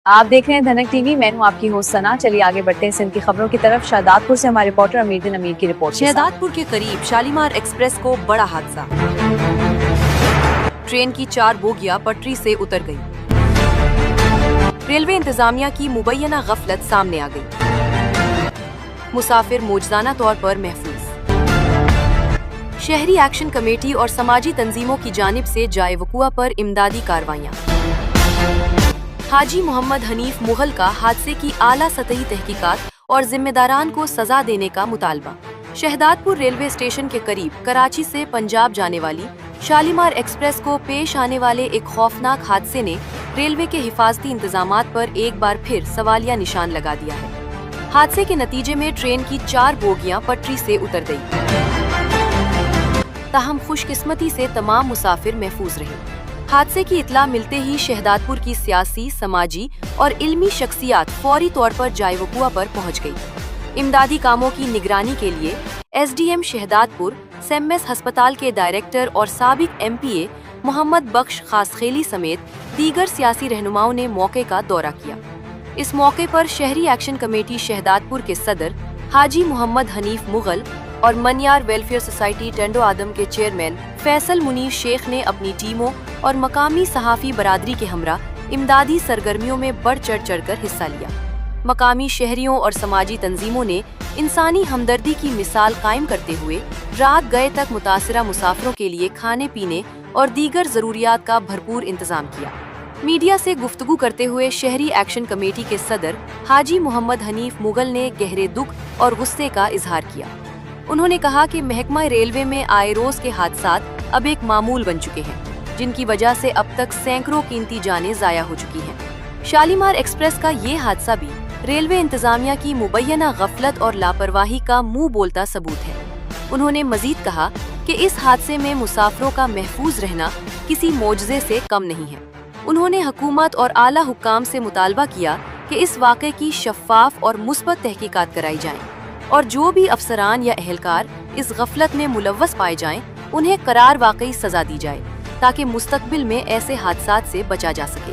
آپ دیکھ رہے ہیں دھنک ٹی وی، میں ہوں آپ کی ہوسٹ ثنا۔ چلیے آگے بڑھتے ہیں سندھ کی خبروں کی طرف۔ شہداد پور سے ہمارے رپورٹر امیردین امیر کی رپورٹ۔ شہداد پور کے قریب شالیمار ایکسپریس کو بڑا حادثہ، ٹرین کی 4 بوگیاں پٹری سے اتر گئی، ریلوے انتظامیہ کی مبینہ غفلت سامنے آ گئی، مسافر موجزانہ طور پر محفوظ۔ شہری ایکشن کمیٹی اور سماجی تنظیموں کی جانب سے جائے وقوع پر امدادی کارروائیاں۔ حاجی محمد حنیف مغل کا حادثے کی اعلیٰ سطحی تحقیقات اور ذمہ داران کو سزا دینے کا مطالبہ۔ شہداد پور ریلوے اسٹیشن کے قریب کراچی سے پنجاب جانے والی شالیمار ایکسپریس کو پیش آنے والے ایک خوفناک حادثے نے ریلوے کے حفاظتی انتظامات پر ایک بار پھر سوالیہ نشان لگا دیا ہے۔ حادثے کے نتیجے میں ٹرین کی 4 بوگیاں پٹری سے اتر گئی، تاہم خوش قسمتی سے تمام مسافر محفوظ رہے۔ حادثے کی اطلاع ملتے ہی شہداد پور کی سیاسی، سماجی اور علمی شخصیات فوری طور پر جائے وقوع پر پہنچ گئی۔ امدادی کاموں کی نگرانی کے لیے ایس ڈی ایم شہداد پور، سیمس ہسپتال کے ڈائریکٹر اور سابق ایم پی اے محمد بخش خاصخیلی سمیت دیگر سیاسی رہنماؤں نے موقع کا دورہ کیا۔ اس موقع پر شہری ایکشن کمیٹی شہداد پور کے صدر حاجی محمد حنیف مغل اور منیار ویلفیئر سوسائٹی ٹنڈو آدم کے چیئرمین فیصل منیر شیخ نے اپنی ٹیموں اور مقامی صحافی برادری کے ہمراہ امدادی سرگرمیوں میں بڑھ چڑھ کر حصہ لیا۔ مقامی شہریوں اور سماجی تنظیموں نے انسانی ہمدردی کی مثال قائم کرتے ہوئے رات گئے تک متاثرہ مسافروں کے لیے کھانے پینے اور دیگر ضروریات کا بھرپور انتظام کیا۔ میڈیا سے گفتگو کرتے ہوئے شہری ایکشن کمیٹی کے صدر حاجی محمد حنیف مغل نے گہرے دکھ اور غصے کا اظہار کیا۔ انہوں نے کہا کہ محکمہ ریلوے میں آئے روز کے حادثات اب ایک معمول بن چکے ہیں، جن کی وجہ سے اب تک سینکڑوں قیمتی جانیں ضائع ہو چکی ہیں۔ شالیمار ایکسپریس کا یہ حادثہ بھی ریلوے انتظامیہ کی مبینہ غفلت اور لاپرواہی کا منہ بولتا ثبوت ہے۔ انہوں نے مزید کہا کہ اس حادثے میں مسافروں کا محفوظ رہنا کسی معجزے سے کم نہیں ہے۔ انہوں نے حکومت اور اعلیٰ حکام سے مطالبہ کیا کہ اس واقعے کی شفاف اور مثبت تحقیقات کرائی جائیں، اور جو بھی افسران یا اہلکار اس غفلت میں ملوث پائے جائیں انہیں قرار واقعی سزا دی جائے، تاکہ مستقبل میں ایسے حادثات سے بچا جا سکے۔